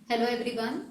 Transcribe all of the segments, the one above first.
Hello everyone.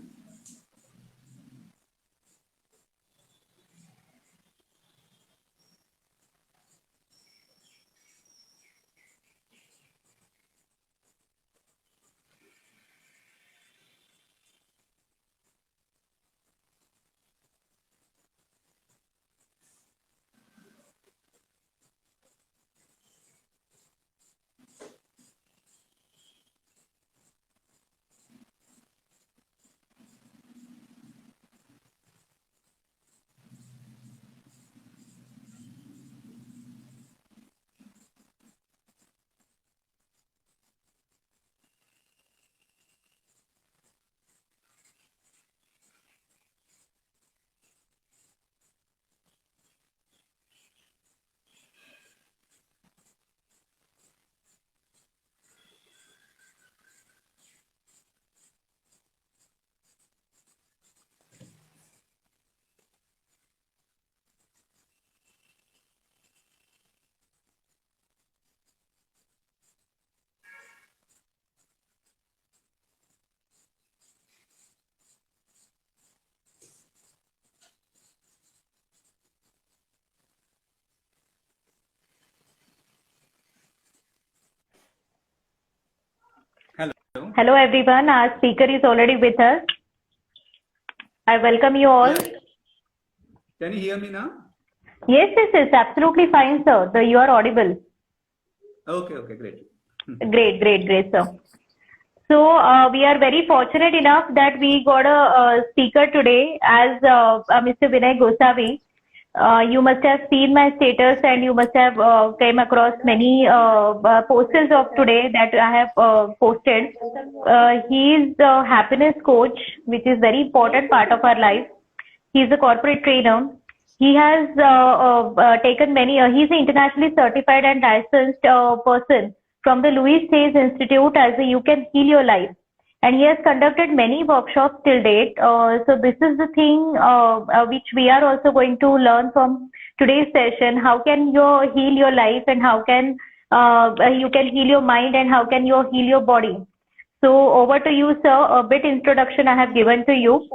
Hello. Hello everyone, our speaker is already with us. I welcome you all. Yes. Can you hear me now? Yes, absolutely fine, sir. You are audible. Okay, great. Great, sir. So we are very fortunate enough that we got a speaker today as Mr. Vinay Gosavi. You must have seen my status and you must have came across many posters of today that I have posted. He is a happiness coach, which is very important part of our life. He's a corporate trainer. He has taken many, he's an internationally certified and licensed person from the Louis Hayes Institute as a You Can Heal Your Life. And he has conducted many workshops till date. So this is the thing which we are also going to learn from today's session. How can you heal your life and how can you can heal your mind and how can you heal your body? So over to you, sir. A bit introduction I have given to you,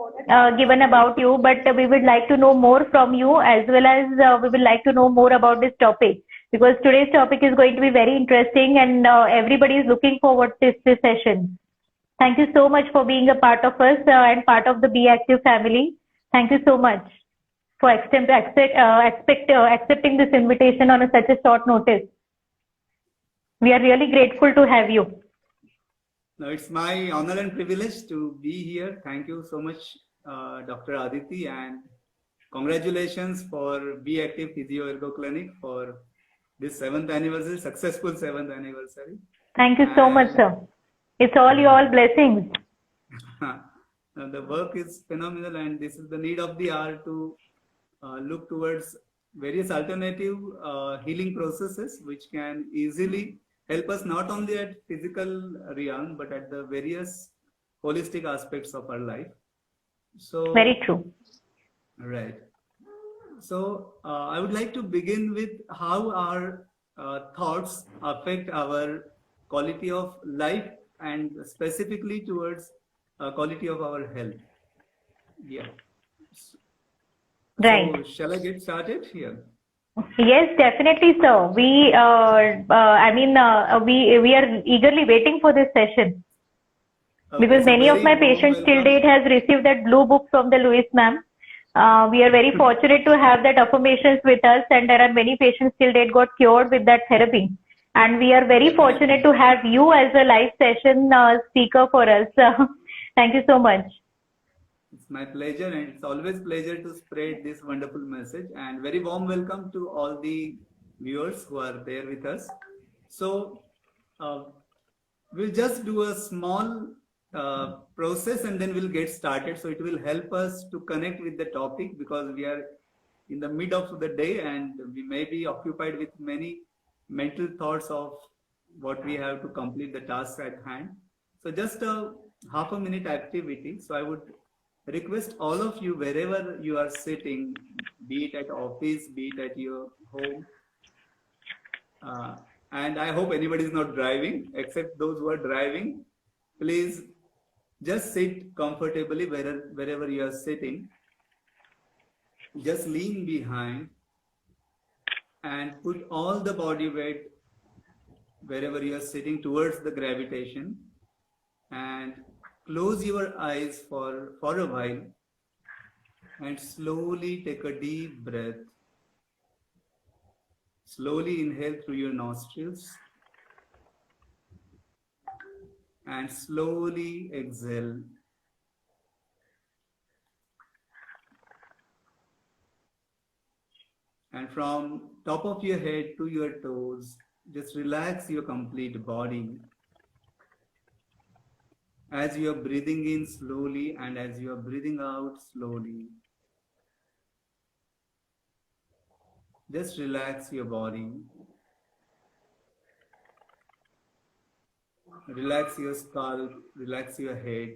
given about you, but we would like to know more from you as well as we would like to know more about this topic because today's topic is going to be very interesting and everybody is looking forward to this session. Thank you so much for being a part of us and part of the Be Active family. Thank you so much for accepting this invitation on such a short notice. We are really grateful to have you. No, it's my honor and privilege to be here. Thank you so much, Dr. Aditi, and congratulations for Be Active Physio Ergo Clinic for this 7th anniversary, successful 7th anniversary. Thank you so much, sir. It's all your blessings. The work is phenomenal, and this is the need of the hour to look towards various alternative healing processes which can easily help us not only at physical realm but at the various holistic aspects of our life. So very true. Right. So I would like to begin with how our thoughts affect our quality of life and specifically towards quality of our health. Yeah. Right. So shall I get started here? Yes, definitely, sir. We are eagerly waiting for this session because so many of my patients till date has received that blue book from the Louis ma'am. We are very fortunate to have that affirmations with us, and there are many patients till date got cured with that therapy. And we are very fortunate to have you as a live session speaker for us. Thank you so much. It's my pleasure, and it's always pleasure to spread this wonderful message. And very warm welcome to all the viewers who are there with us. So we'll just do a small process and then we'll get started. So it will help us to connect with the topic because we are in the mid of the day and we may be occupied with many mental thoughts of what we have to complete the task at hand. So just a half a minute activity. So I would request all of you wherever you are sitting, be it at office, be it at your home, and I hope anybody is not driving, except those who are driving. Please Just sit comfortably wherever you are sitting. Just lean behind and put all the body weight wherever you are sitting towards the gravitation, and close your eyes for a while and slowly take a deep breath. Slowly inhale through your nostrils and slowly exhale. And from top of your head to your toes, just relax your complete body as you are breathing in slowly and as you are breathing out slowly. Just relax your body. Relax your scalp, relax your head.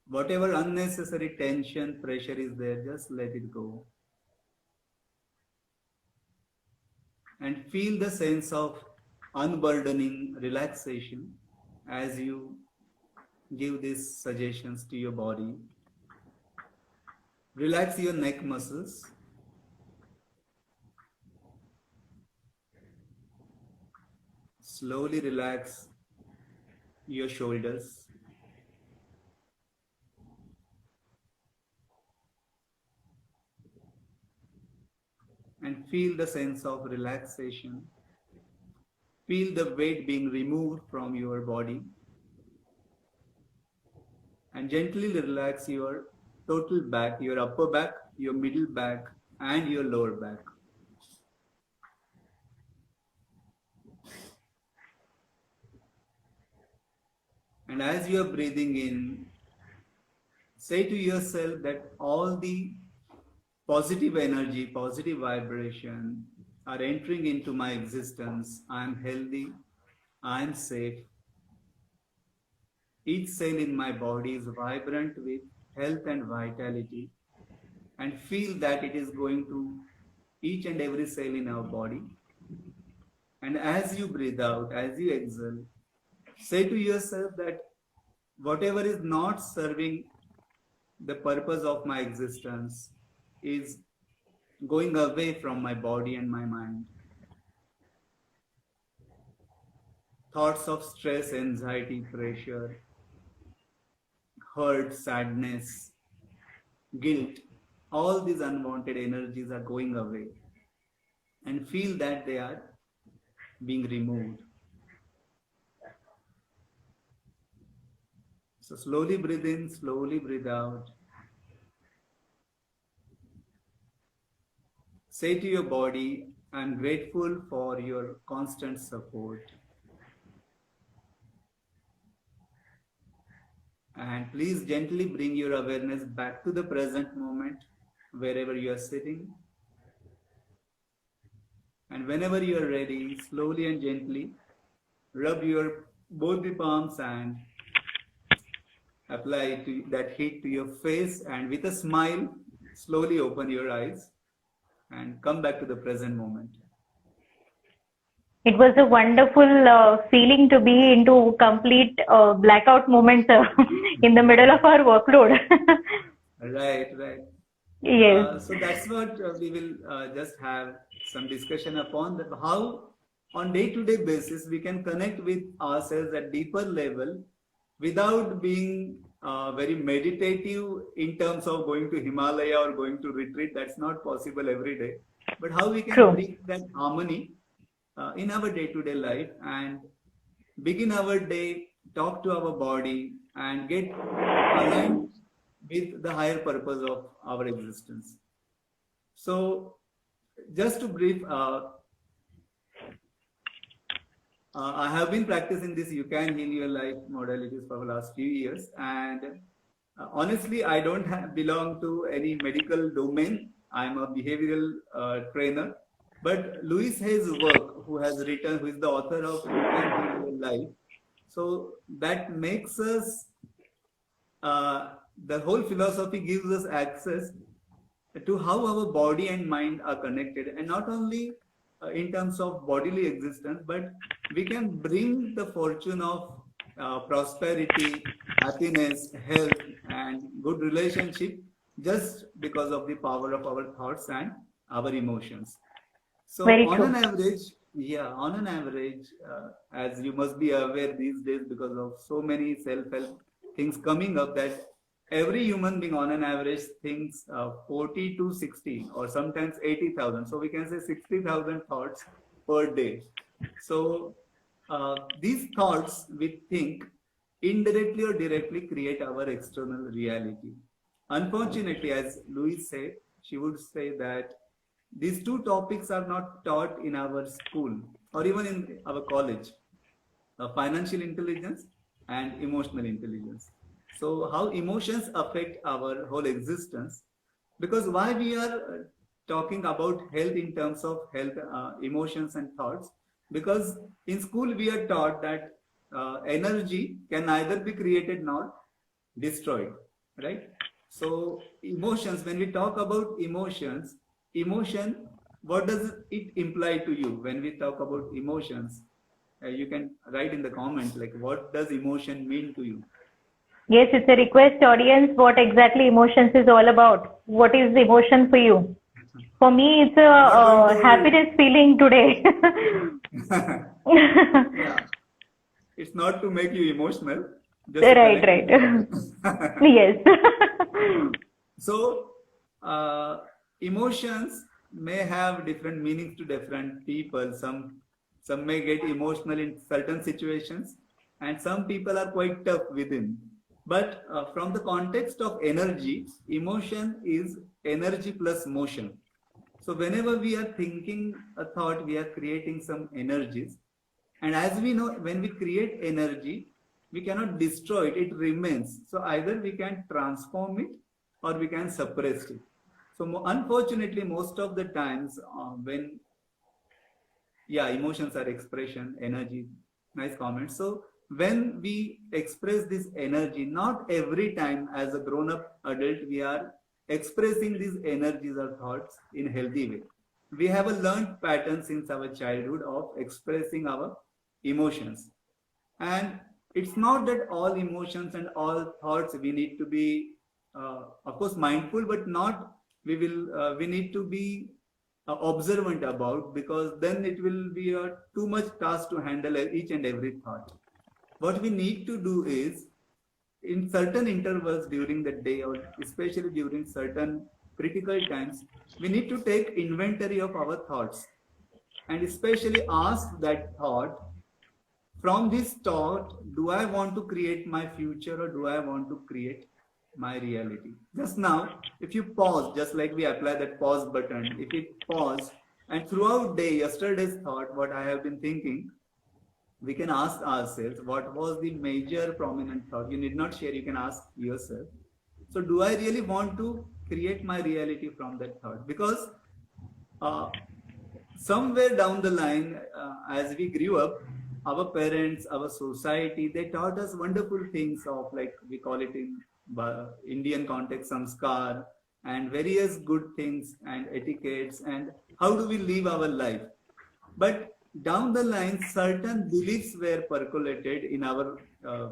Whatever unnecessary tension, pressure is there, just let it go. And feel the sense of unburdening relaxation as you give these suggestions to your body. Relax your neck muscles. Slowly relax your shoulders. And feel the sense of relaxation. Feel the weight being removed from your body. And gently relax your total back, your upper back, your middle back, and your lower back. And as you are breathing in, say to yourself that all the positive energy, positive vibration are entering into my existence. I am healthy, I am safe. Each cell in my body is vibrant with health and vitality, and feel that it is going to each and every cell in our body. And as you breathe out, as you exhale, say to yourself that whatever is not serving the purpose of my existence is going away from my body and my mind. Thoughts of stress, anxiety, pressure, hurt, sadness, guilt, all these unwanted energies are going away, and feel that they are being removed. So slowly breathe in, slowly breathe out. Say to your body, I'm grateful for your constant support. And please gently bring your awareness back to the present moment, wherever you are sitting. And whenever you are ready, slowly and gently rub your both the palms and apply that heat to your face, and with a smile, slowly open your eyes and come back to the present moment. It was a wonderful feeling to be into complete blackout moment in the middle of our workload. Right. Yes. So that's what we will just have some discussion upon, that how on day-to-day basis we can connect with ourselves at deeper level without being very meditative in terms of going to Himalaya or going to retreat. That's not possible every day. But how we can True. bring that harmony in our day-to-day life and begin our day, talk to our body, and get aligned with the higher purpose of our existence. So, just to brief, I have been practicing this You Can Heal Your Life modalities for the last few years, and honestly, I don't belong to any medical domain. I'm a behavioral trainer. But Louis Hay's work, who is the author of You Can Heal Your Life, so that makes us, the whole philosophy gives us access to how our body and mind are connected, and not only in terms of bodily existence, but we can bring the fortune of prosperity, happiness, health, and good relationship just because of the power of our thoughts and our emotions. So Very on true. an average, as you must be aware these days because of so many self-help things coming up, that every human being on an average thinks 40 to 60 or sometimes 80,000. So we can say 60,000 thoughts per day. So these thoughts we think indirectly or directly create our external reality. Unfortunately, as Louise said, she would say that these two topics are not taught in our school or even in our college, financial intelligence and emotional intelligence. So, how emotions affect our whole existence? Because why we are talking about health in terms of health, emotions, and thoughts? Because in school we are taught that energy can neither be created nor destroyed, right? So emotions, when we talk about emotions, emotion, what does it imply to you when we talk about emotions? You can write in the comment, like, what does emotion mean to you? Yes, it's a request, audience. What exactly emotions is all about? What is emotion for you? For me, it's a I'm not going happiness feeling today. to, yeah, it's not to make you emotional, just to Right, connect with right. the topic. Yes. So, emotions may have different meanings to different people. Some may get emotional in certain situations, and some people are quite tough within. But from the context of energy, emotion is energy plus motion. So whenever we are thinking a thought, we are creating some energies. And as we know, when we create energy, we cannot destroy it, it remains. So either we can transform it or we can suppress it. So unfortunately, most of the times when, yeah, emotions are expression, energy, nice comment. So when we express this energy, not every time as a grown up adult, we are expressing these energies or thoughts in healthy way. We have a learned pattern since our childhood of expressing our emotions. And it's not that all emotions and all thoughts we need to be, of course, mindful, but not we need to be observant about, because then it will be a too much task to handle each and every thought. What we need to do is, in certain intervals during the day or especially during certain critical times, we need to take inventory of our thoughts and especially ask that thought, from this thought, do I want to create my future or do I want to create my reality? Just now, if you pause, just like we apply that pause button, if you pause and throughout day, yesterday's thought, what I have been thinking, we can ask ourselves, what was the major prominent thought? You need not share, you can ask yourself. So do I really want to create my reality from that thought? Because uh, somewhere down the line, as we grew up, our parents, our society, they taught us wonderful things of, like we call it in Indian context, samskar, and various good things and etiquettes, and how do we live our life. But down the line, certain beliefs were percolated in our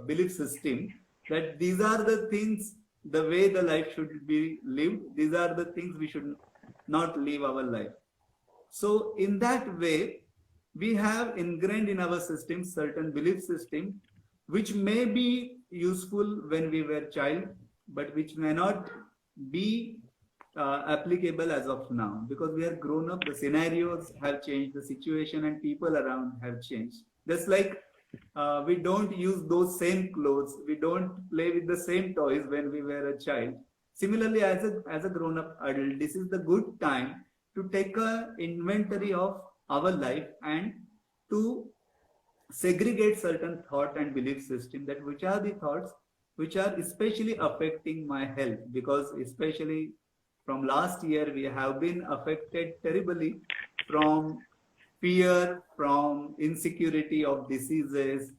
belief system, that these are the things, the way the life should be lived, these are the things we should not live our life. So in that way, we have ingrained in our system certain belief system, which may be useful when we were child, but which may not be applicable as of now, because we are grown up, the scenarios have changed, the situation and people around have changed. Just like we don't use those same clothes, we don't play with the same toys when we were a child. Similarly, as a grown up adult, this is the good time to take a inventory of our life and to segregate certain thought and belief system, that which are the thoughts which are especially affecting my health, because especially from last year we have been affected terribly from fear, from insecurity of diseases,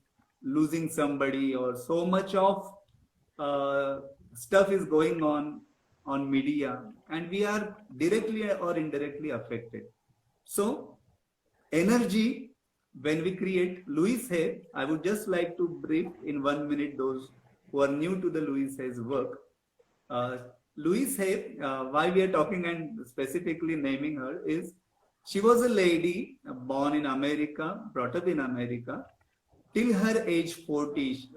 losing somebody, or so much of uh, stuff is going on media, and we are directly or indirectly affected. So energy when we create Louise Hay, I would just like to brief in 1 minute those who are new to the Louise Hay's work. Uh, Louise Hay, why we are talking and specifically naming her is she was a lady born in America, brought up in America, till her age 40.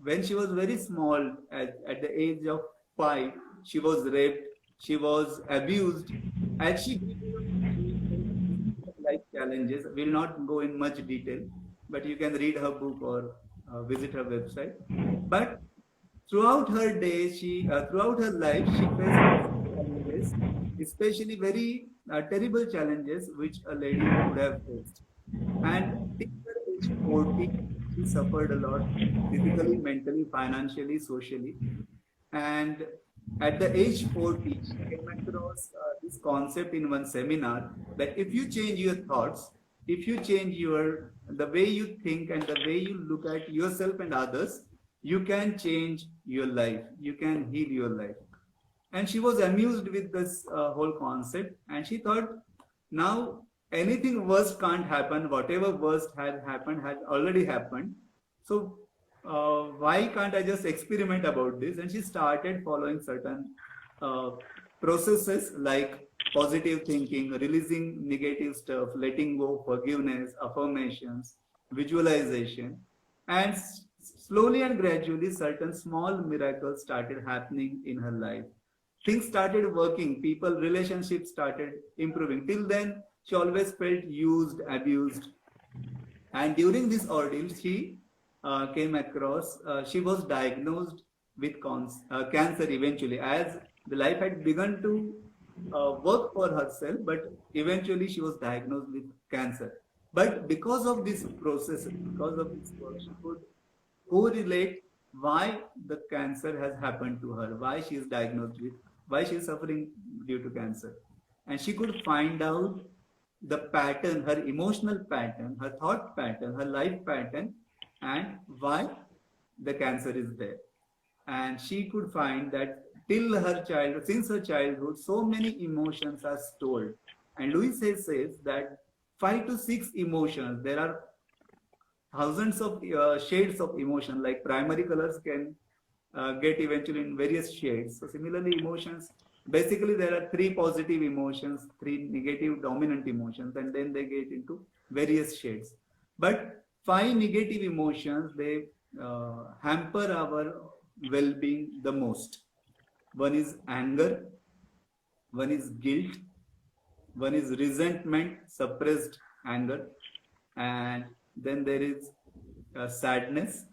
When she was very small, at the age of 5, she was raped, she was abused. As she grew up, she faced life challenges. Will not go in much detail, but you can read her book or visit her website. But throughout her day, throughout her life, she faced challenges, especially very terrible challenges which a lady would have faced. And till her age 40, she suffered a lot physically, mentally, financially, socially. And at the age 40, she came across this concept in one seminar that if you change your thoughts, if you change the way you think and the way you look at yourself and others, you can change your life. You can heal your life. And she was amused with this whole concept, and she thought, now anything worst can't happen. Whatever worst had happened has already happened. So why can't I just experiment about this? And she started following certain uh, processes like positive thinking, releasing negative stuff, letting go, forgiveness, affirmations, visualization. And slowly and gradually, certain small miracles started happening in her life. Things started working, people, relationships started improving. Till then, she always felt used, abused, and during this ordeal, she came across, she was diagnosed with cancer eventually, as the life had begun to work for herself, but eventually she was diagnosed with cancer. But because of this process, because of this work, she could correlate why the cancer has happened to her, why she is diagnosed with, why she is suffering due to cancer. And she could find out the pattern, her emotional pattern, her thought pattern, her life pattern, and why the cancer is there. And she could find that till her childhood, since her childhood, so many emotions are stored. And Louis says that 5 to 6 emotions, there are thousands of shades of emotion, like primary colors can get eventually in various shades. So similarly, emotions, basically there are 3 positive emotions, 3 negative dominant emotions, and then they get into various shades. But 5 negative emotions, they hamper our well-being the most. One is anger, one is guilt, one is resentment, suppressed anger, and then there is sadness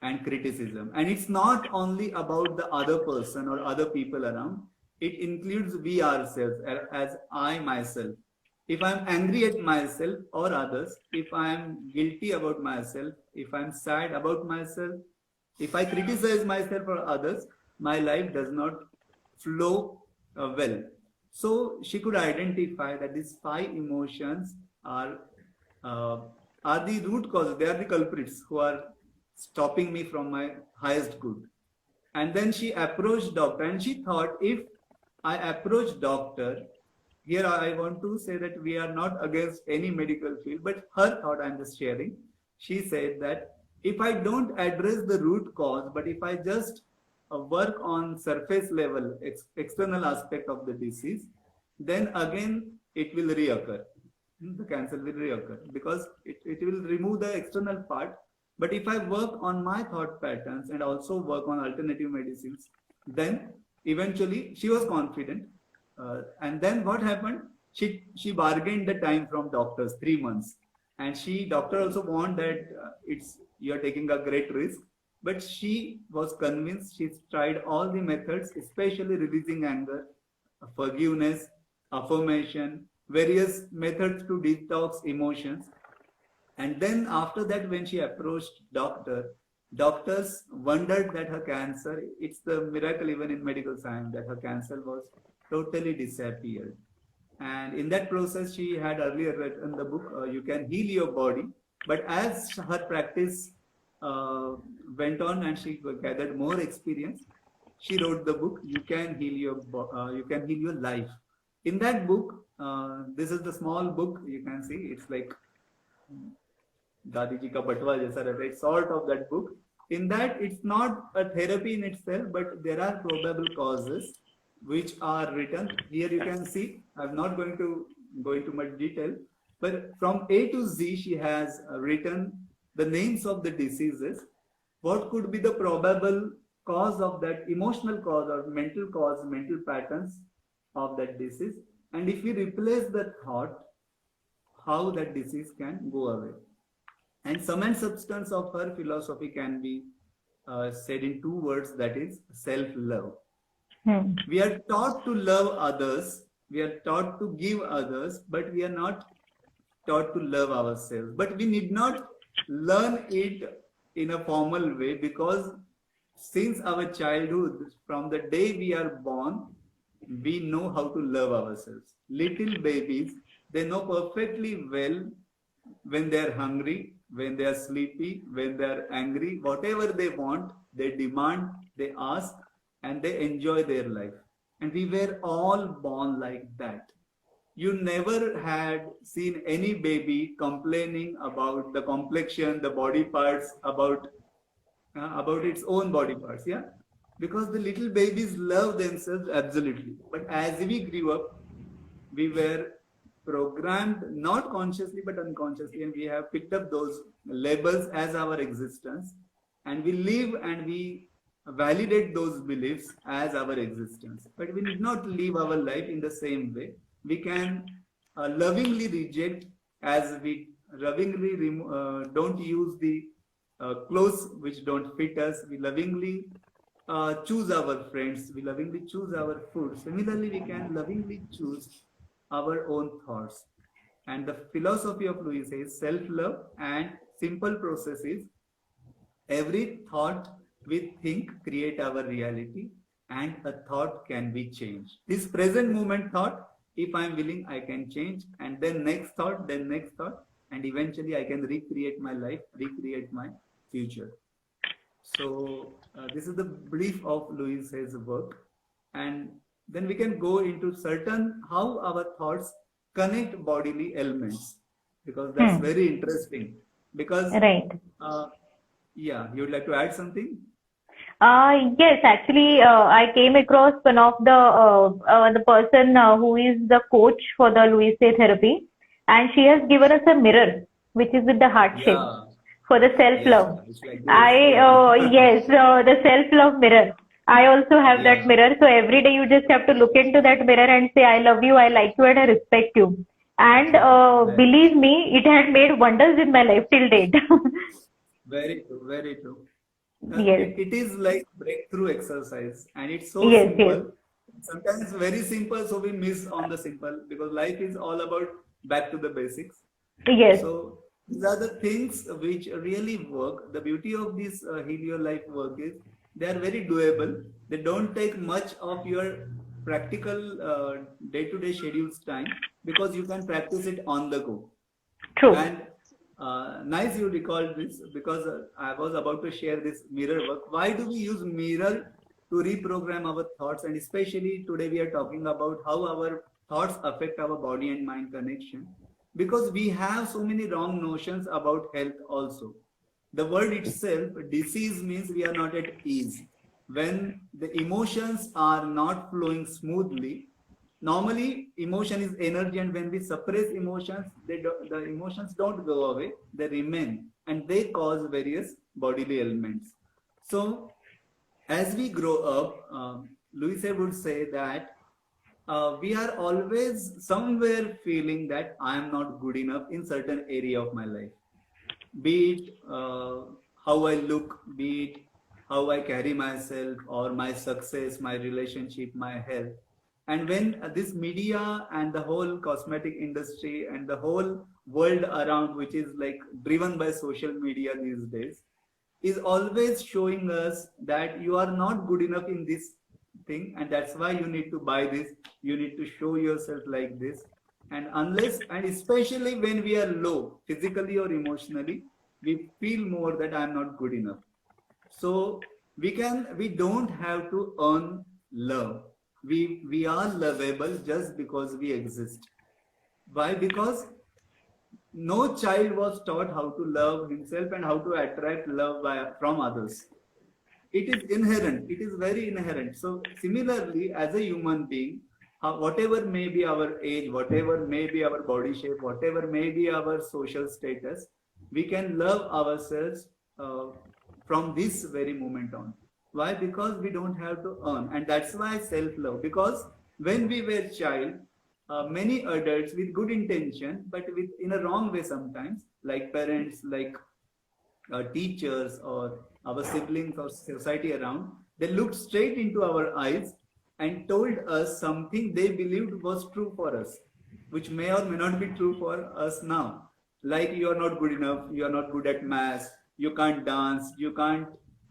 and criticism. And it's not only about the other person or other people around, it includes we ourselves, as I myself. If I'm angry at myself or others, if I'm guilty about myself, if I'm sad about myself, if I criticize myself or others, my life does not flow well. So she could identify that these 5 emotions are uh, are the root causes. They are the culprits who are stopping me from my highest good. And then she approached doctor, and she thought, if I approach doctor, here I want to say that we are not against any medical field, but her thought I'm just sharing. She said that if I don't address the root cause, but if I just work on surface level, external aspect of the disease, then again it will reoccur. The cancer will reoccur because it will remove the external part. But if I work on my thought patterns and also work on alternative medicines, then eventually she was confident. And then what happened? She bargained the time from doctors, 3 months, and doctor also warned that it's you're taking a great risk. But she was convinced. She tried all the methods, especially releasing anger, forgiveness, affirmation, various methods to detox emotions. And then after that, when she approached doctors wondered that her cancer, it's the miracle even in medical science, that her cancer was totally disappeared. And in that process, she had earlier written the book, You Can Heal Your Body. But as her practice uh, went on and she gathered more experience, she wrote the book, You Can Heal Your Life. In that book, this is the small book, you can see, it's like दादी जी का बटवा जैसा रहता है, sort of that book. In that, it's not a therapy in itself, but there are probable causes which are written. Here you can see, I'm not going to go into much detail, but from A to Z, she has written the names of the diseases, what could be the probable cause of that, emotional cause or mental patterns of that disease, and if we replace the thought, how that disease can go away. And sum and substance of her philosophy can be said in two words, that is self-love. We are taught to love others, we are taught to give others, but we are not taught to love ourselves. But we need not learn it in a formal way, because since our childhood, from the day we are born, we know how to love ourselves. Little babies, they know perfectly well when they are hungry, when they are sleepy, when they are angry, whatever they want, they demand, they ask, and they enjoy their life. And we were all born like that. You never had seen any baby complaining about the complexion, the body parts, about its own body parts, yeah? Because the little babies love themselves absolutely. But as we grew up, we were programmed not consciously but unconsciously, and we have picked up those labels as our existence, and we live and we validate those beliefs as our existence. But we need not live our life in the same way. We can lovingly reject, as we lovingly don't use the clothes which don't fit us. We lovingly choose our friends. We lovingly choose our food. Similarly, we can lovingly choose our own thoughts. And the philosophy of Louis says self-love and simple processes. Every thought we think create our reality, and a thought can be changed. This present moment thought, if I'm willing, I can change, and then next thought, and eventually I can recreate my life, recreate my future. So this is the brief of Louis's work, and then we can go into certain how our thoughts connect bodily elements, because that's very interesting. Because right. Yeah, you would like to add something? Yes, actually, I came across one of the person who is the coach for the Louis therapy, and she has given us a mirror, which is with the heart shape Yeah, for the self-love. yeah, it's like this. Yes, the self-love mirror. I also have that Yeah, mirror. So every day you just have to look into that mirror and say, I love you, I like you, and I respect you. And very, believe me, it had made wonders in my life till date. very true, very true. Yes, It is like breakthrough exercise, and it's so yes, yes, simple. Sometimes very simple, so we miss on the simple, because life is all about back to the basics. yes, So these are the things which really work. The beauty of this Heal Your Life work is they are very doable. They don't take much of your practical day-to-day schedules time, because you can practice it on the go. true. And nice you recalled this, because I was about to share this mirror work. Why do we use mirror to reprogram our thoughts? And especially today we are talking about how our thoughts affect our body and mind connection, because we have so many wrong notions about health also. The word itself, disease, means we are not at ease. When the emotions are not flowing smoothly, normally emotion is energy, and when we suppress emotions, the emotions don't go away, they remain, and they cause various bodily ailments. So as we grow up, Louise would say that we are always somewhere feeling that I am not good enough in certain area of my life, be it how I look, be it how I carry myself, or my success, my relationship, my health. And when this media and the whole cosmetic industry and the whole world around, which is like driven by social media these days, is always showing us that you are not good enough in this thing, and that's why you need to buy this, you need to show yourself like this. And unless, and especially when we are low physically or emotionally, we feel more that I'm not good enough. So we don't have to earn love. We are lovable just because we exist. Why? Because no child was taught how to love himself and how to attract love from others. It is inherent. It is very inherent. So similarly, as a human being, whatever may be our age, whatever may be our body shape, whatever may be our social status, we can love ourselves uh, from this very moment on. Why? Because we don't have to earn, and that's why self-love. Because when we were child, many adults with good intention, but with in a wrong way sometimes, like parents, like teachers or our siblings or society around, they looked straight into our eyes and told us something they believed was true for us, which may or may not be true for us now. Like, you are not good enough, you are not good at maths, you can't dance, you can't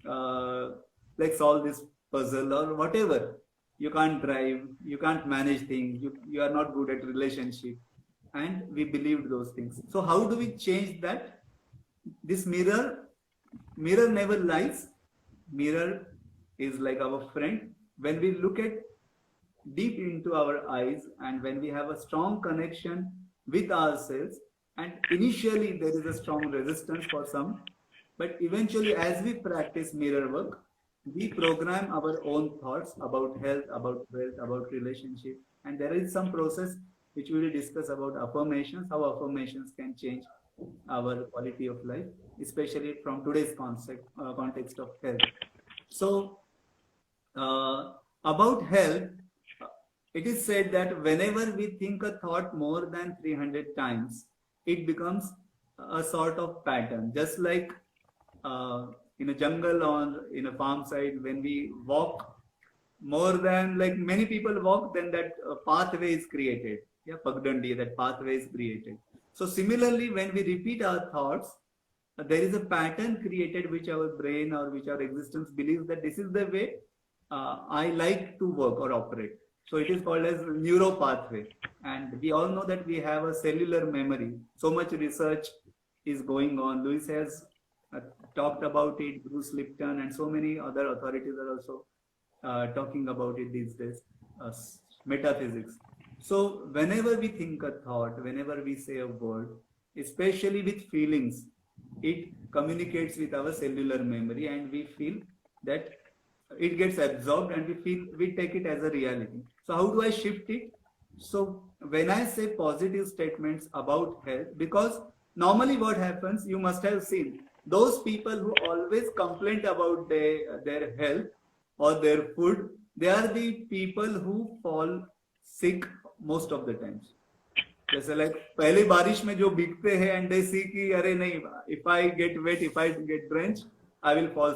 uh, like solve this puzzle or whatever. You can't drive, you can't manage things, you are not good at relationship. And we believed those things. So how do we change that? This mirror never lies. Mirror is like our friend. When we look at deep into our eyes and when we have a strong connection with ourselves, and initially there is a strong resistance for some, but eventually as we practice mirror work, we program our own thoughts about health, about wealth, about relationship. And there is some process which we will discuss about affirmations, how affirmations can change our quality of life, especially from today's context of health. So, about health, it is said that whenever we think a thought more than 300 times, it becomes a sort of pattern. Just like in a jungle or in a farm side, when we walk more than, like many people walk, then that pathway is created. Yeah, Pagdandi, that pathway is created. So similarly, when we repeat our thoughts, there is a pattern created which our brain or which our existence believes that this is the way I like to work or operate. So it is called as neuro pathway. And we all know that we have a cellular memory. So much research is going on. Lewis has talked about it, Bruce Lipton, and so many other authorities are also talking about it these days, metaphysics. So whenever we think a thought, whenever we say a word, especially with feelings, it communicates with our cellular memory and we feel that it gets absorbed and we take it as a reality. So how do I shift it? So when I say positive statements about health, because normally what happens, you must have seen, those people who always complain about their health or their food, they are the people who fall sick most of the times. जैसे like पहले बारिश में जो भीगते हैं and they सी कि अरे नहीं, if I get wet, if I get drench, I will fall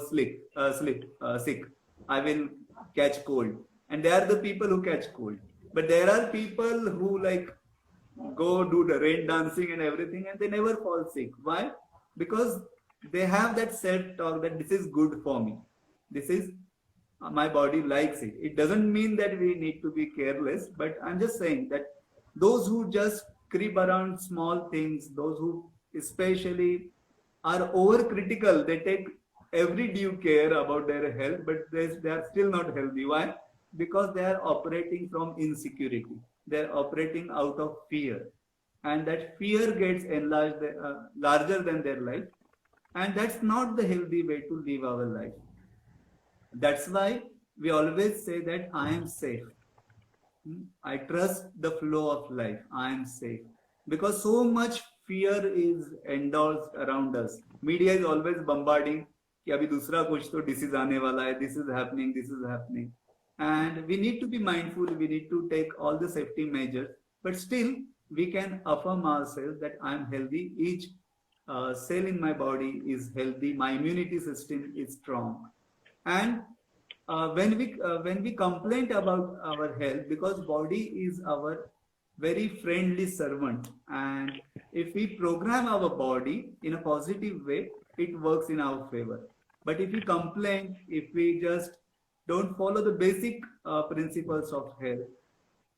sick, I will catch cold, and they are the people who catch cold. But there are people who like go do the rain dancing and everything and they never fall sick. Why? Because they have that self-talk that this is good for me, this is my body likes it. It doesn't mean that we need to be careless, but I'm just saying that those who just creep around small things, those who especially are overcritical, they take every due care about their health, but they are still not healthy. Why? Because they are operating from insecurity. They are operating out of fear. And that fear gets enlarged, larger than their life. And that's not the healthy way to live our life. That's why we always say that I am safe. I trust the flow of life. I am safe. Because so much fear is endorsed around us. Media is always bombarding कि अभी दूसरा कुछ तो disease आने वाला है, this is happening, this is happening. And we need to be mindful, we need to take all the safety measures, but still we can affirm ourselves that I am healthy, each cell in my body is healthy, my immunity system is strong. And when we complain about our health, because body is our very friendly servant, and if we program our body in a positive way, it works in our favor. But if we complain, if we just don't follow the basic principles of health,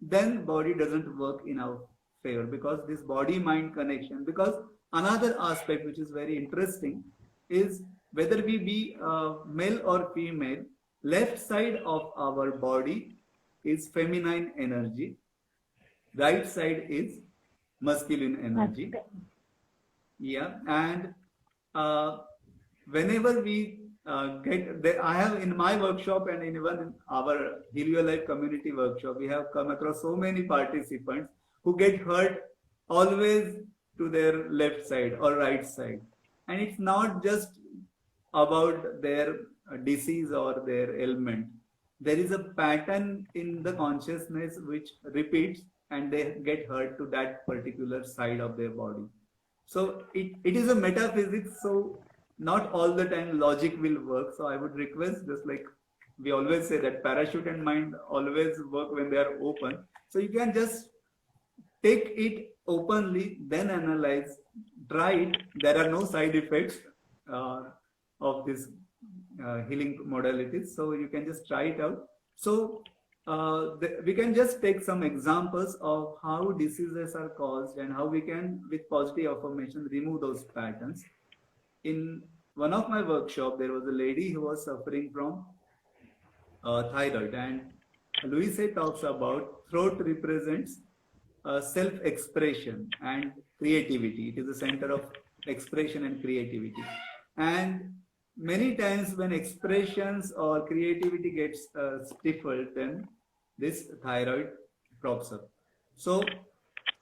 then body doesn't work in our favor, because this body-mind connection. Because another aspect which is very interesting is whether we be male or female, left side of our body is feminine energy, right side is masculine energy. Yeah, and uh, whenever we I have in my workshop and in even in our Heal Your Life community workshop, we have come across so many participants who get hurt always to their left side or right side. And it's not just about their disease or their ailment. There is a pattern in the consciousness which repeats and they get hurt to that particular side of their body. So it is a metaphysics, so not all the time logic will work. So I would request, just like we always say that parachute and mind always work when they are open. So you can just take it openly, then analyze, try it. There are no side effects of this healing modalities, so you can just try it out. So we can just take some examples of how diseases are caused and how we can, with positive affirmation, remove those patterns. In one of my workshop, there was a lady who was suffering from thyroid, and Louise talks about throat represents self-expression and creativity. It is the center of expression and creativity. And many times when expressions or creativity gets stifled, then this thyroid props up. So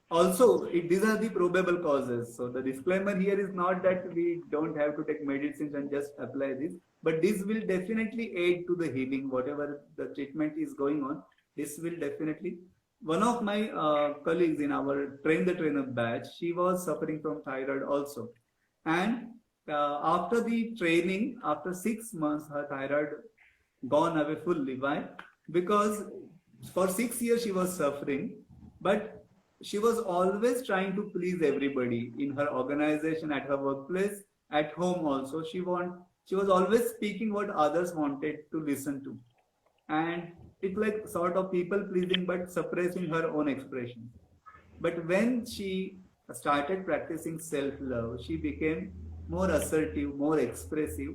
also, these are the probable causes. So the disclaimer here is not that we don't have to take medicines and just apply this, but this will definitely aid to the healing, whatever the treatment is going on. This will definitely. One of my colleagues in our Train the Trainer batch, she was suffering from thyroid also. And after the training, after 6 months, her thyroid gone away fully. Why? Because for 6 years she was suffering, but she was always trying to please everybody in her organization, at her workplace, at home also. She was always speaking what others wanted to listen to. And it's like sort of people pleasing, but suppressing her own expression. But when she started practicing self-love, she became more assertive, more expressive,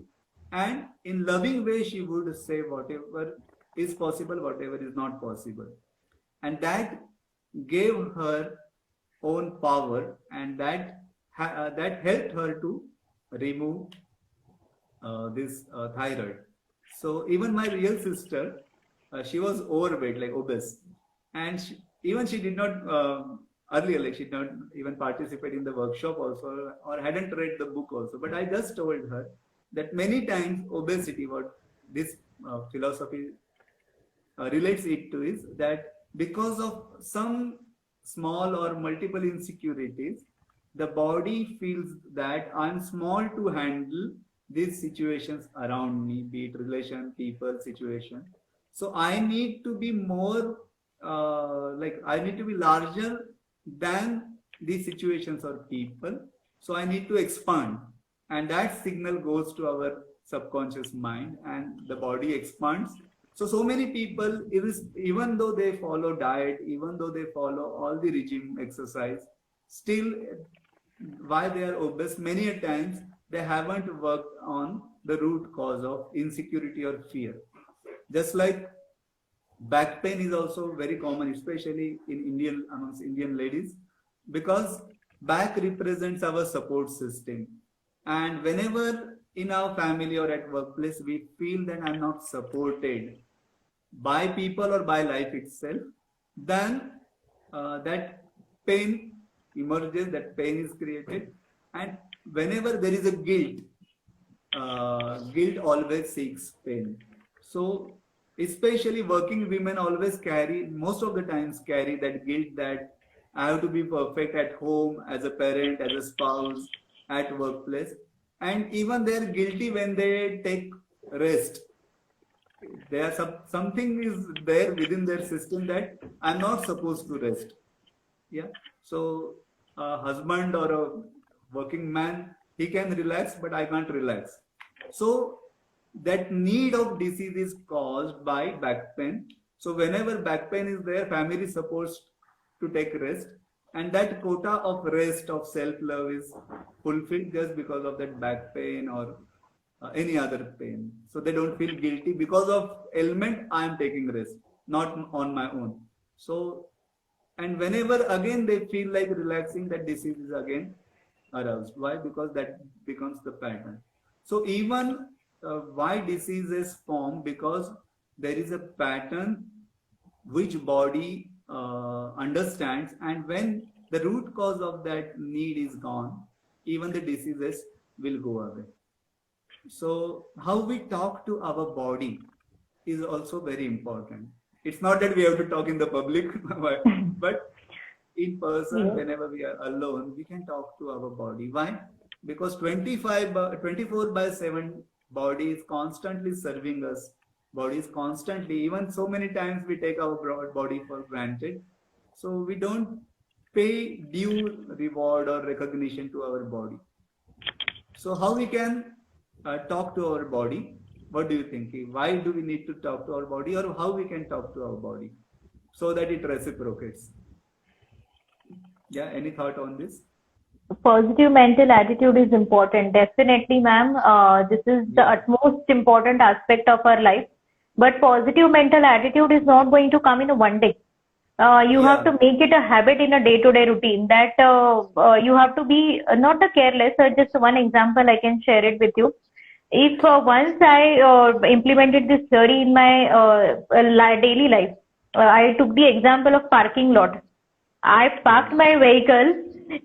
and in loving way she would say whatever is possible, whatever is not possible. And that gave her own power, and that helped her to remove this thyroid. So even my real sister, she was overweight, like obese, and she did not earlier, like she did not even participate in the workshop also, or hadn't read the book also. But I just told her that many times obesity, what this philosophy relates it to, is that because of some small or multiple insecurities, the body feels that I'm small to handle these situations around me, be it relation, people, situation. So I need to be more, I need to be larger than these situations or people. So I need to expand. And that signal goes to our subconscious mind, and the body expands. So many people, even though they follow diet, even though they follow all the regime exercise, still, why they are obese, many a times they haven't worked on the root cause of insecurity or fear. Just like back pain is also very common, especially amongst Indian ladies, because back represents our support system. And whenever in our family or at workplace we feel that I'm not supported by people or by life itself, then that pain emerges, that pain is created. And whenever there is a guilt, guilt always seeks pain. So especially working women always most of the times carry that guilt that I have to be perfect at home, as a parent, as a spouse, at workplace. And even they're guilty when they take rest. Something is there within their system that I'm not supposed to rest. Yeah. So a husband or a working man, he can relax, but I can't relax. So that need of disease is caused by back pain. So whenever back pain is there, family is supposed to take rest, and that quota of rest, of self-love is fulfilled just because of that back pain or any other pain. So they don't feel guilty because of ailment. I am taking rest, not on my own. So, and whenever again they feel like relaxing, that disease is again aroused. Why? Because that becomes the pattern. So even why diseases form, because there is a pattern which body understands, and when the root cause of that need is gone, even the diseases will go away. So how we talk to our body is also very important. It's not that we have to talk in the public, but in person, whenever we are alone, we can talk to our body. Why? Because 24/7 body is constantly serving us. Body is constantly, even so many times we take our body for granted. So we don't pay due reward or recognition to our body. So how we can talk to our body? What do you think? Why do we need to talk to our body, or how we can talk to our body so that it reciprocates? Yeah, any thought on this? Positive mental attitude is important. Definitely, ma'am. This is the utmost important aspect of our life. But positive mental attitude is not going to come in one day. You have to make it a habit in a day-to-day routine, that you have to be not a careless. Just one example, I can share it with you. If once I implemented this theory in my daily life, I took the example of parking lot. I parked my vehicle,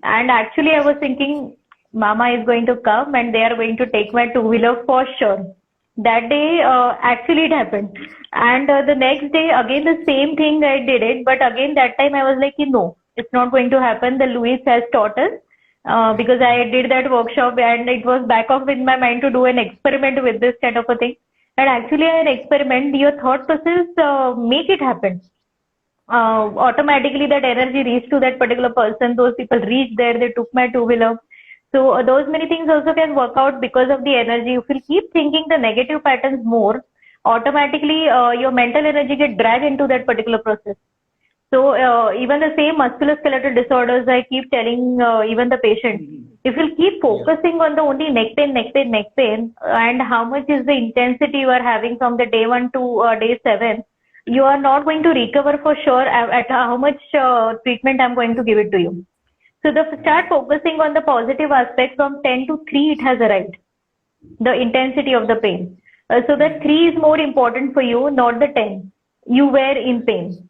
and actually I was thinking, Mama is going to come and they are going to take my two-wheeler for sure. That day, actually it happened. And the next day, again the same thing I did it, but again that time I was like, no, it's not going to happen. The Louis has taught us, because I did that workshop and it was back of in my mind to do an experiment with this kind of a thing. And actually an experiment, your thought process, make it happen. Automatically that energy reached to that particular person. Those people reached there, they took my two-wheeler. So those many things also can work out because of the energy. If you keep thinking the negative patterns more, automatically your mental energy get dragged into that particular process. So even the same musculoskeletal disorders, I keep telling even the patient, if you keep focusing on the only neck pain, and how much is the intensity you are having from the day 1 to day 7, you are not going to recover for sure at how much treatment I'm going to give it to you. So start focusing on the positive aspect. From 10 to 3 it has arrived, the intensity of the pain. So that 3 is more important for you, not the 10. You were in pain.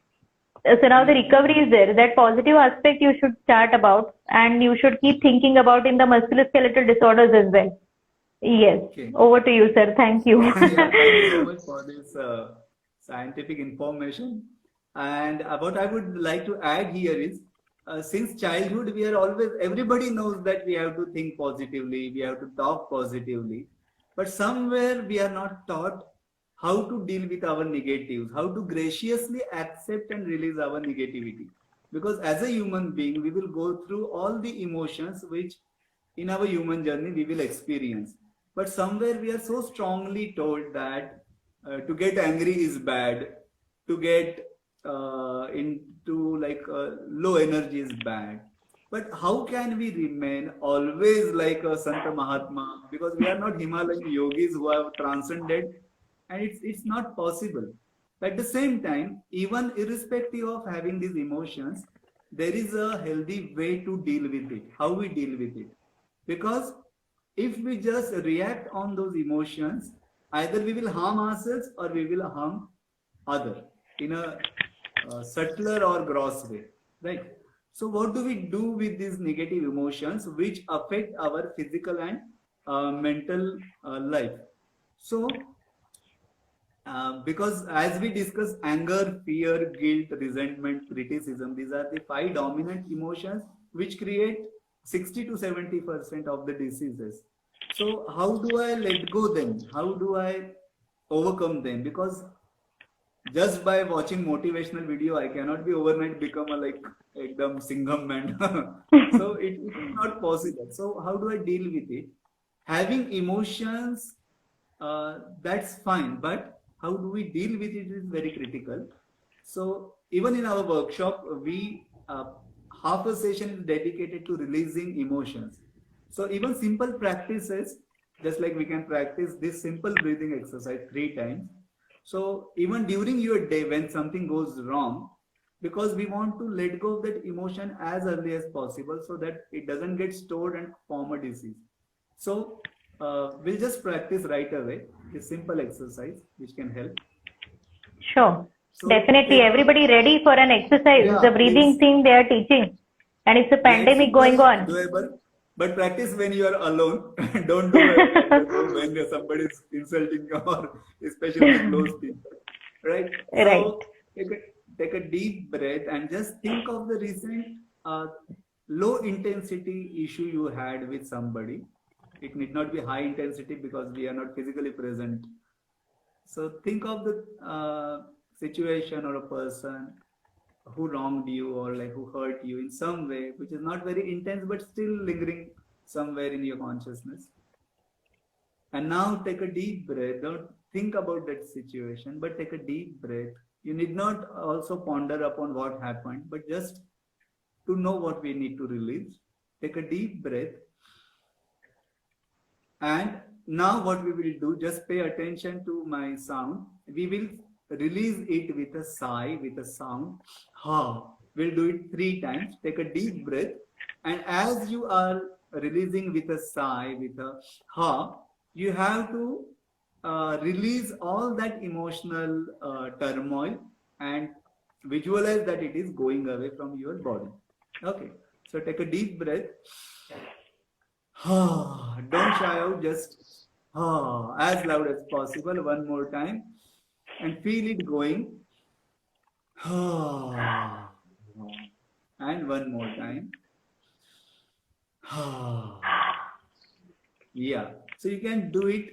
So now the recovery is there. That positive aspect you should start about, and you should keep thinking about in the musculoskeletal disorders as well. Yes. Okay. Over to you, sir. Thank you. Thank you so much for this scientific information. And what I would like to add here is, since childhood, we are always, everybody knows that we have to think positively, we have to talk positively, but somewhere we are not taught how to deal with our negatives, how to graciously accept and release our negativity. Because as a human being, we will go through all the emotions which in our human journey we will experience. But somewhere we are so strongly told that to get angry is bad, to get into low energy is bad. But how can we remain always like a Santa Mahatma? Because we are not Himalayan yogis who have transcended, and it's not possible. At the same time, even irrespective of having these emotions, there is a healthy way to deal with it, how we deal with it. Because if we just react on those emotions, either we will harm ourselves or we will harm other in a subtler or gross way, right? So what do we do with these negative emotions which affect our physical and mental life? So because as we discussed, anger, fear, guilt, resentment, criticism, these are the 5 dominant emotions which create 60 to 70% of the diseases. So how do I let go them? How do I overcome them? Because just by watching motivational video, I cannot be overnight become a ekdam singham man. So it is not possible. So how do I deal with it? Having emotions, that's fine, but how do we deal with it is very critical. So even in our workshop, we half a session is dedicated to releasing emotions. So even simple practices, just like we can practice this simple breathing exercise 3 times. So even during your day, when something goes wrong, because we want to let go of that emotion as early as possible so that it doesn't get stored and form a disease. So we'll just practice right away this simple exercise which can help. Sure. So Definitely. Everybody ready for an exercise? Yeah, The breathing please. thing they are teaching. And it's a Yeah, it's pandemic going simple, on. doable, but practice when you are alone. Don't do it at the room when somebody is insulting you, or especially the close people, right? Right. So take a deep breath and just think of the recent low intensity issue you had with somebody. It need not be high intensity because we are not physically present. So think of the situation or a person who wronged you or like who hurt you in some way, which is not very intense but still lingering somewhere in your consciousness. And now take a deep breath. Don't think about that situation, but take a deep breath. You need not also ponder upon what happened, but just to know what we need to release. Take a deep breath. And now what we will do, just pay attention to my sound. We will release it with a sigh, with a sound. Ha. We'll do it 3 times. Take a deep breath. And as you are releasing with a sigh, with a ha, you have to release all that emotional turmoil and visualize that it is going away from your body. Okay. So take a deep breath. Don't shy out, just as loud as possible. One more time. And feel it going. And one more time. Yeah. So you can do it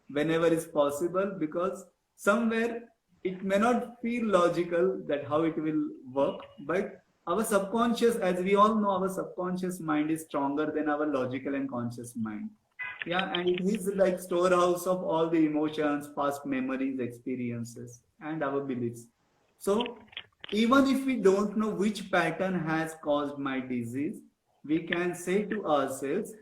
whenever is possible, because somewhere it may not feel logical that how it will work, but our subconscious, as we all know, our subconscious mind is stronger than our logical and conscious mind. Yeah, and it is like storehouse of all the emotions, past memories, experiences, and our beliefs. So even if we don't know which pattern has caused my disease, we can say to ourselves,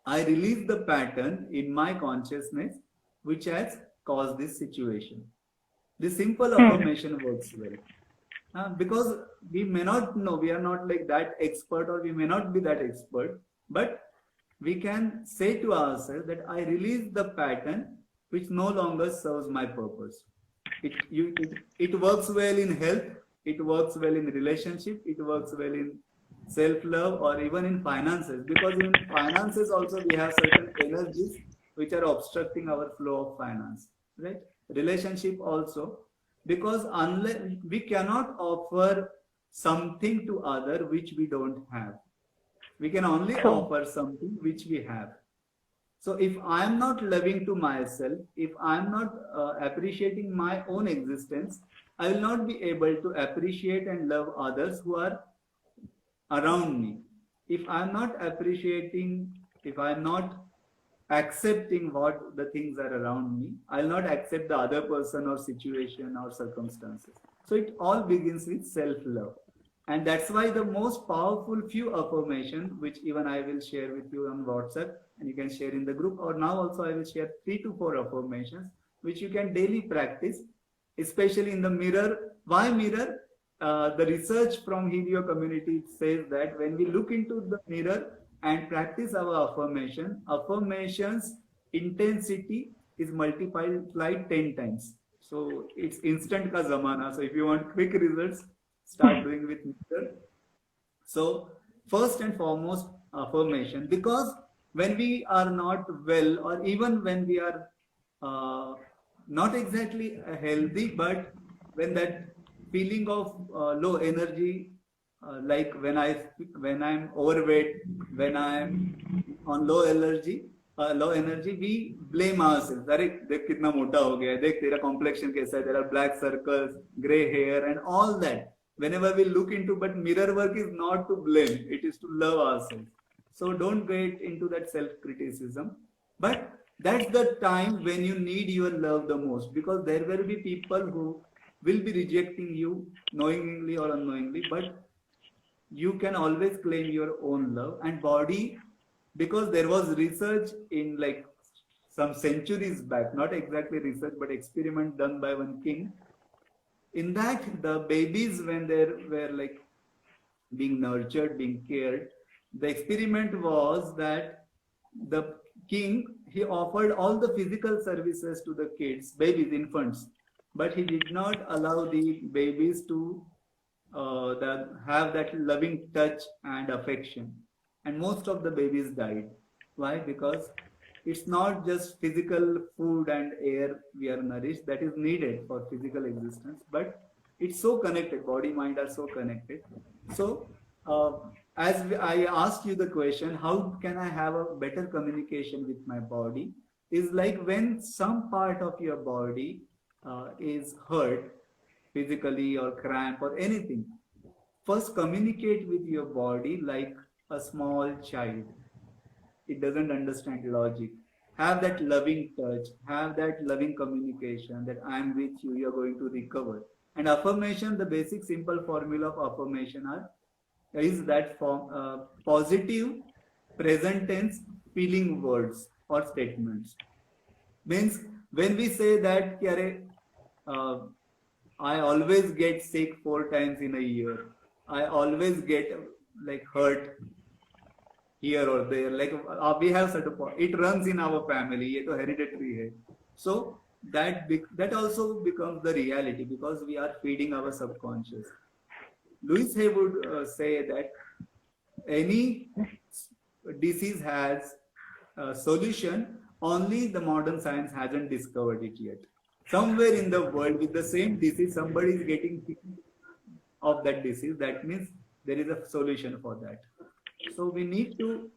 I release the pattern in my consciousness which has caused this situation. This simple affirmation works well. Because we may not know, we are not like that expert, or we may not be that expert, but we can say to ourselves that I release the pattern which no longer serves my purpose. It works well in health, it works well in relationship, it works well in self-love, or even in finances, because in finances also we have certain energies which are obstructing our flow of finance, right? Relationship also, because unless we cannot offer something to other which we don't have, we can only offer something which we have. So if I am not loving to myself, if I am not appreciating my own existence, I will not be able to appreciate and love others who are around me. If I'm not appreciating, if I'm not accepting what the things are around me, I'll not accept the other person or situation or circumstances. So it all begins with self-love. And that's why the most powerful few affirmations, which even I will share with you on WhatsApp, and you can share in the group, or now also I will share 3 to 4 affirmations, which you can daily practice, especially in the mirror. Why mirror? The research from Helio community says that when we look into the mirror and practice our affirmations intensity is multiplied 10 times. So it's instant ka zamana. So if you want quick results, start doing with mirror. So first and foremost, affirmation, because when we are not well, or even when we are not exactly healthy, but when that feeling of low energy, like when I'm overweight, when I'm on low energy, we blame ourselves. अरे देख कितना मोटा हो गया है, देख तेरा complexion कैसा है, there are black circles, gray hair, and all that. Whenever we look into, but mirror work is not to blame; it is to love ourselves. So don't get into that self-criticism. But that's the time when you need your love the most, because there will be people who will be rejecting you knowingly or unknowingly, but you can always claim your own love and body, because there was research in like some centuries back, not exactly research, but experiment done by one king. In that, the babies, when they were like being nurtured, being cared, the experiment was that the king, he offered all the physical services to the kids, babies, infants, but he did not allow the babies to have that loving touch and affection. And most of the babies died. Why? Because it's not just physical food and air we are nourished that is needed for physical existence, but it's so connected. Body, mind are so connected. So, I asked you the question, how can I have a better communication with my body? Is like when some part of your body is hurt physically or cramp or anything. First, communicate with your body like a small child. It doesn't understand logic. Have that loving touch, have that loving communication that I'm with you, you're going to recover. And affirmation, the basic simple formula of affirmation is that form, positive present tense feeling words or statements. Means when we say that, uh, I always get sick 4 times in a year. I always get like hurt here or there. Like we have such a point. It runs in our family. ये तो hereditary है. So that also becomes the reality because we are feeding our subconscious. Louis Hay would say that any disease has a solution, only the modern science hasn't discovered it yet. Somewhere in the world with the same disease, somebody is getting sick of that disease. That means there is a solution for that. So we need to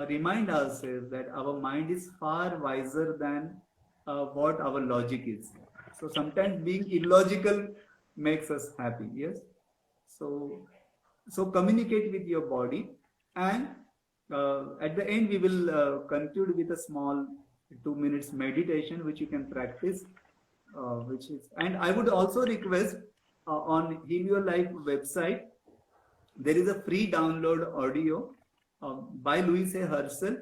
remind ourselves that our mind is far wiser than what our logic is. So sometimes being illogical makes us happy. Yes. So communicate with your body, and at the end we will conclude with a small 2 minutes meditation which you can practice. And I would also request on Heal Your Life website, there is a free download audio by Louise Hay herself,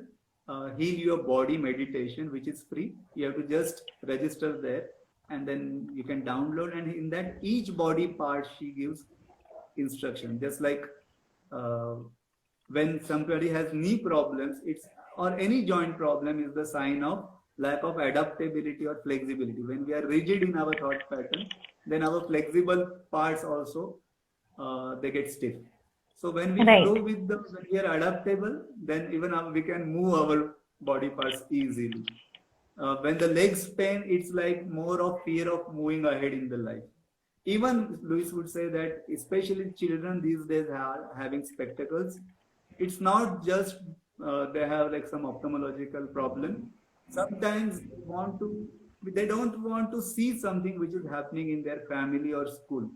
Heal Your Body meditation, which is free. You have to just register there and then you can download, and in that each body part she gives instruction. Just like when somebody has knee problems, or any joint problem is the sign of lack of adaptability or flexibility. When we are rigid in our thought pattern, then our flexible parts also they get stiff. So when we Right. flow with them, when we are adaptable, then even we can move our body parts easily. When the legs pain, it's like more of fear of moving ahead in the life. Even Louis would say that especially children these days are having spectacles. It's not just they have like some ophthalmological problem. Sometimes they don't want to see something which is happening in their family or school.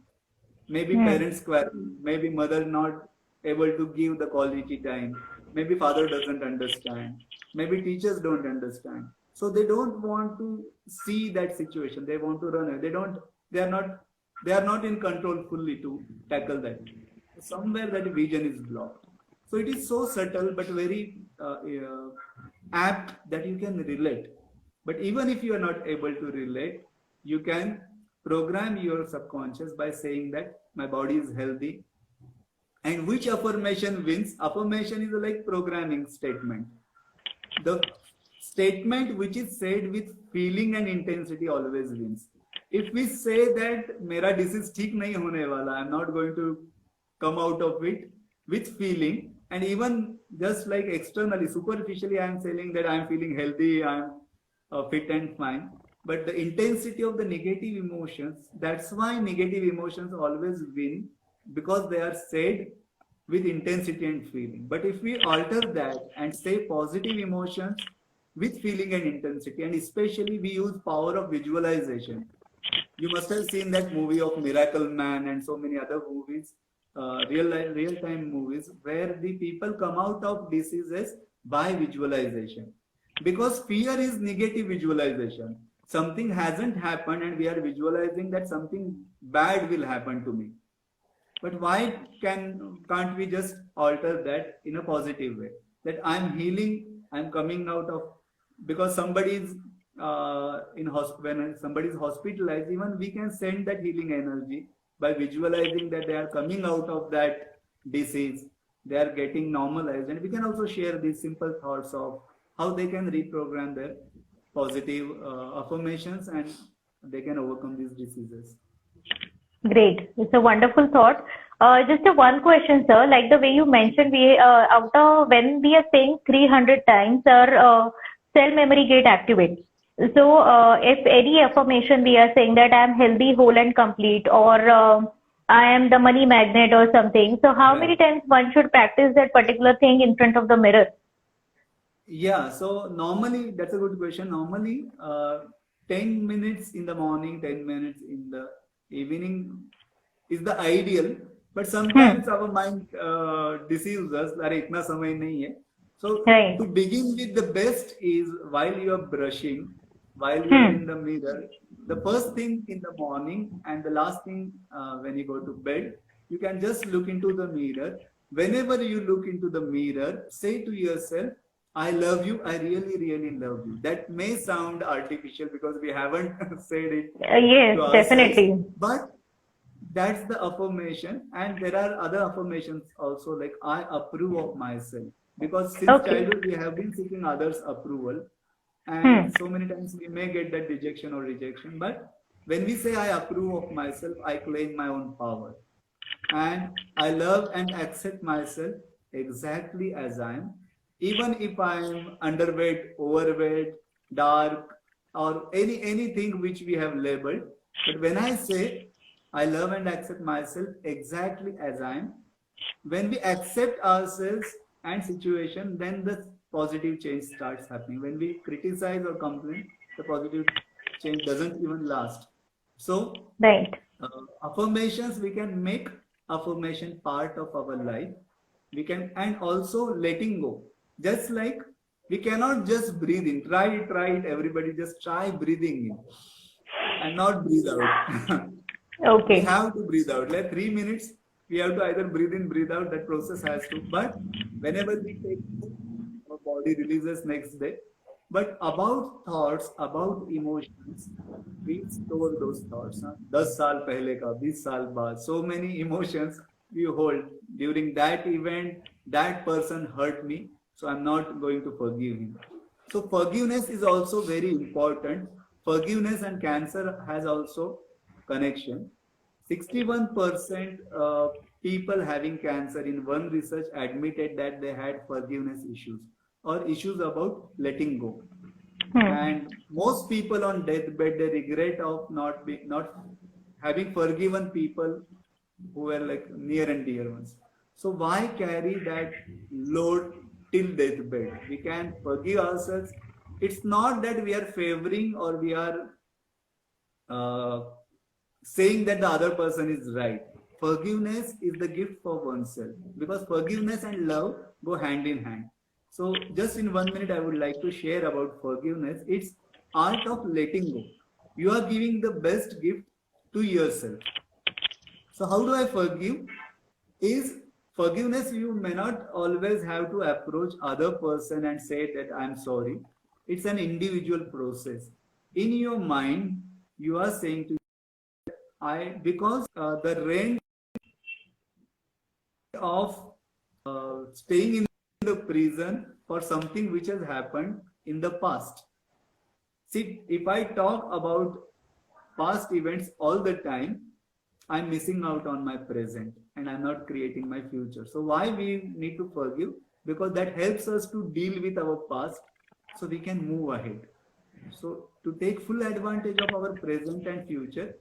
Maybe parents quarrel, maybe mother not able to give the quality time, maybe father doesn't understand, maybe teachers don't understand. So they don't want to see that situation. They want to run away. They are not in control fully to tackle that. Somewhere that vision is blocked. So it is so subtle but very apt that you can relate. But even if you are not able to relate, you can program your subconscious by saying that my body is healthy. And which affirmation wins? Affirmation is like programming statement. The statement which is said with feeling and intensity always wins. If we say that mera disease ठीक नहीं होने वाला, I'm not going to come out of it with feeling, and even just like externally, superficially, I'm saying that I'm feeling healthy, I'm fit and fine. But the intensity of the negative emotions, that's why negative emotions always win, because they are said with intensity and feeling. But if we alter that and say positive emotions with feeling and intensity, and especially we use power of visualization. You must have seen that movie of Miracle Man and so many other movies, real time movies, where the people come out of diseases by visualization. Because fear is negative visualization. Something hasn't happened and we are visualizing that something bad will happen to me. But why can't we just alter that in a positive way? That I'm healing, I'm coming out of, because somebody is when somebody is hospitalized, even we can send that healing energy by visualizing that they are coming out of that disease, they are getting normalized, and we can also share these simple thoughts of how they can reprogram their positive affirmations and they can overcome these diseases. Great. It's a wonderful thought. Just a one question, sir. Like the way you mentioned, we out of when we are saying 300 times, our cell memory get activated. So, if any affirmation we are saying that I am healthy, whole, and complete, or I am the money magnet, or something. So, how many times one should practice that particular thing in front of the mirror? Yeah, so normally, that's a good question. Normally, 10 minutes in the morning, 10 minutes in the evening is the ideal, but sometimes our mind deceives us. अरे इतना समय नहीं है. So Right. to begin with, the best is while you are brushing, while you are in the mirror, the first thing in the morning and the last thing when you go to bed, you can just look into the mirror. Whenever you look into the mirror, say to yourself, I love you. I really, really love you. That may sound artificial because we haven't said it Yes, to ourselves, definitely. but that's the affirmation. And there are other affirmations also, like I approve of myself. Because since childhood, we have been seeking others' approval. And so many times we may get that dejection or rejection. But when we say I approve of myself, I claim my own power. And I love and accept myself exactly as I am. Even if I am underweight, overweight, dark, or anything which we have labeled. But when I say I love and accept myself exactly as I am, when we accept ourselves and situation, then the positive change starts happening. When we criticize or complain, the positive change doesn't even last. So, Right. affirmations, we can make affirmation part of our life. We can, and also letting go. Just like we cannot just breathe in. Try it. Everybody just try breathing in and not breathe out. Okay. We have to breathe out. Like 3 minutes, we have to either breathe in, breathe out. That process has to. But whenever we take, our body releases next day. But about thoughts, about emotions, we store those thoughts. 10 साल पहले का, 20 साल बाद, so many emotions we hold during that event. That person hurt me, so I'm not going to forgive him. So forgiveness is also very important. Forgiveness and cancer has also connection. 61% people having cancer in one research admitted that they had forgiveness issues or issues about letting go. And most people on deathbed, they regret of not having forgiven people who were like near and dear ones. So why carry that load till deathbed? We can forgive ourselves. It's not that we are favoring or we are saying that the other person is right. Forgiveness is the gift for oneself because forgiveness and love go hand in hand. So just in 1 minute, I would like to share about forgiveness. It's art of letting go. You are giving the best gift to yourself. So how do I forgive? Is forgiveness, you may not always have to approach other person and say that I'm sorry. It's an individual process. In your mind, you are saying to because the range of staying in the prison for something which has happened in the past. See, if I talk about past events all the time, I'm missing out on my present and I'm not creating my future. So why we need to forgive? Because that helps us to deal with our past so we can move ahead. So to take full advantage of our present and future,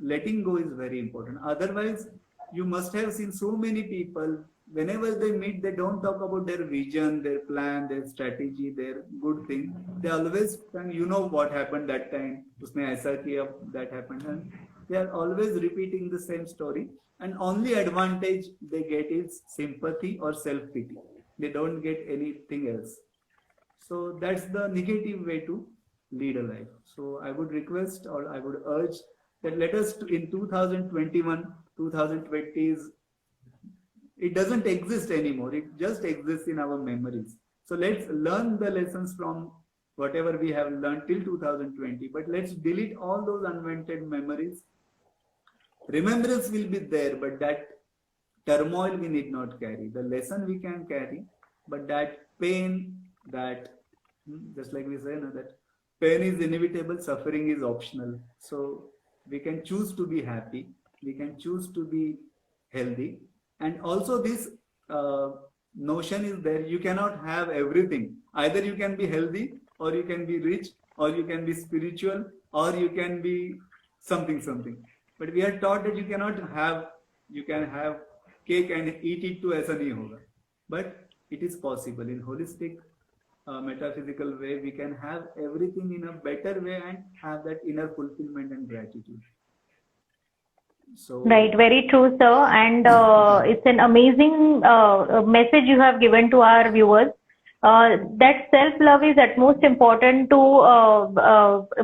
letting go is very important. Otherwise, you must have seen so many people, whenever they meet, they don't talk about their vision, their plan, their strategy, their good thing. They always, you know what happened that time, usne aisa kiya, that happened. And they are always repeating the same story. And only advantage they get is sympathy or self-pity. They don't get anything else. So that's the negative way to lead a life. So I would request or I would urge that let us in 2021, 2020s, it doesn't exist anymore. It just exists in our memories. So let's learn the lessons from whatever we have learned till 2020. But let's delete all those unwanted memories. Remembrance will be there, but that turmoil we need not carry. The lesson we can carry, but that pain, that just like we say, no, that pain is inevitable, suffering is optional. So we can choose to be happy, we can choose to be healthy, and also this notion is there: you cannot have everything. Either you can be healthy, or you can be rich, or you can be spiritual, or you can be something. But we are taught that you cannot have. You can have cake and eat it too, aisa nahi hoga. But it is possible in holistic, metaphysical way. We can have everything in a better way and have that inner fulfillment and gratitude. So Right, very true, sir. And it's an amazing message you have given to our viewers. That self-love is at most important to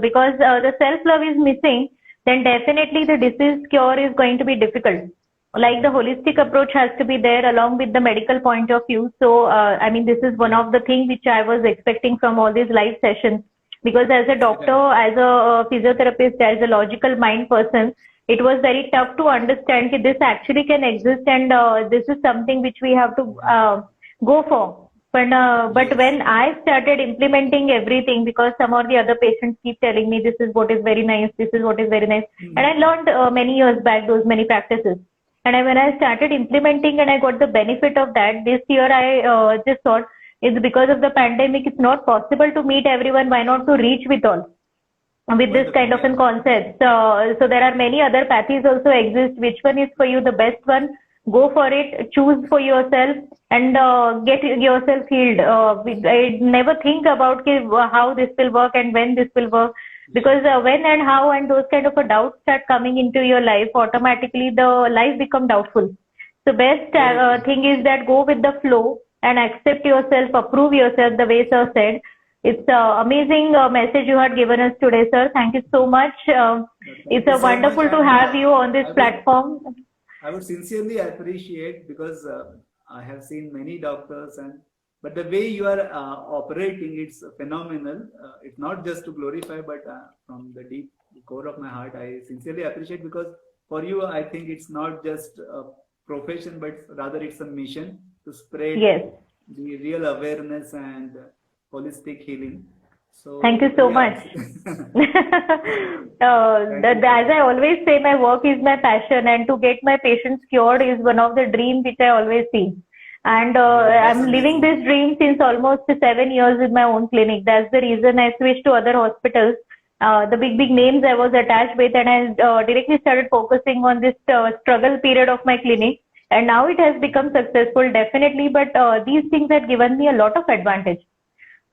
because the self-love is missing, then definitely the disease cure is going to be difficult. Like the holistic approach has to be there along with the medical point of view. So, I mean, this is one of the things which I was expecting from all these live sessions. Because as a doctor, as a physiotherapist, as a logical mind person, it was very tough to understand that this actually can exist, and this is something which we have to go for. But when I started implementing everything, because some of the other patients keep telling me this is what is very nice, this is what is very nice, and I learned many years back those many practices. And when I started implementing and I got the benefit of that, this year I just thought it's because of the pandemic, it's not possible to meet everyone. Why not to reach with all? With this kind of a concept. So there are many other paths also exist. Which one is for you the best one? Go for it, choose for yourself, and get yourself healed. I never think about how this will work and when this will work, because when and how and those kind of a doubts start coming into your life, automatically the life become doubtful. So best thing is that go with the flow and accept yourself, approve yourself, the way sir said. It's an amazing message you had given us today, sir. Thank you so much. It's so wonderful to have you on this platform. I would sincerely appreciate, because I have seen many doctors, but the way you are operating, it's phenomenal. It's not just to glorify, but from the deep core of my heart, I sincerely appreciate, because for you, I think it's not just a profession, but rather it's a mission to spread the real awareness and holistic healing. So thank you so much. As I always say, my work is my passion, and to get my patients cured is one of the dreams which I always see. And I'm living this dream since almost 7 years with my own clinic. That's the reason I switched to other hospitals. The big names I was attached with, and I directly started focusing on this struggle period of my clinic. And now it has become successful, definitely. But these things have given me a lot of advantage.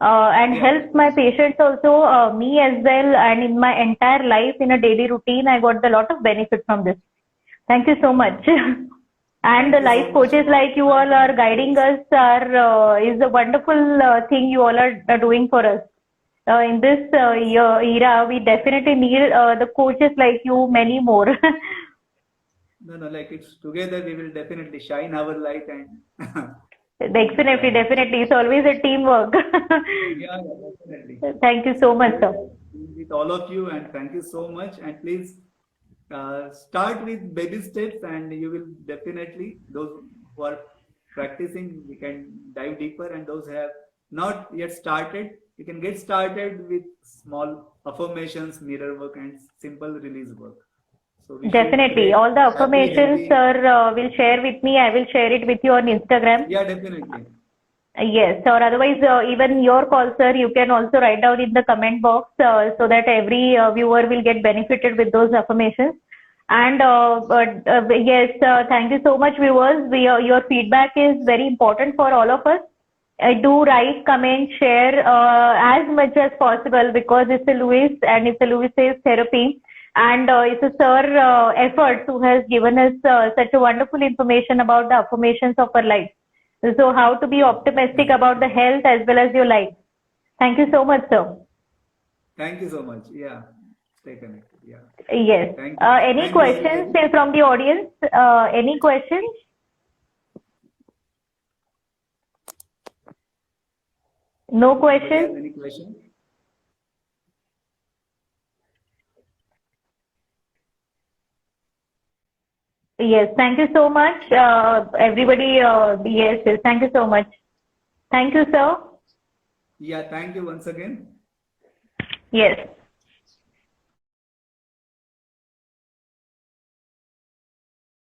And helps my patients also, me as well, and in my entire life in a daily routine, I got a lot of benefit from this. Thank you so much. And the life coaches like you all are guiding us is a wonderful thing you all are doing for us. In this era, we definitely need the coaches like you, many more. No, like it's together we will definitely shine our light and. Definitely. It's always a teamwork. Yeah, definitely. Thank you so much, sir. With all of you, and thank you so much. And please start with baby steps, and you will definitely, those who are practicing, we can dive deeper, and those who have not yet started, you can get started with small affirmations, mirror work, and simple release work. So definitely. All the affirmations, sir, will share with me. I will share it with you on Instagram. Yeah, definitely. Yes, or otherwise, even your call, sir, you can also write down in the comment box so that every viewer will get benefited with those affirmations. And yes, thank you so much, viewers. Your feedback is very important for all of us. Do write, comment, share as much as possible, because it's a Lewis, and it's a Lewis's therapy. And it's a sir effort who has given us such a wonderful information about the affirmations of our life. So how to be optimistic about the health as well as your life. Thank you so much, sir. Thank you so much. Yeah. Stay connected. Yeah. Yes. Any questions from the audience? Any questions? No questions? Any questions? Yes, thank you so much, everybody. Yes, thank you so much. Thank you, sir. Yeah, thank you once again. Yes.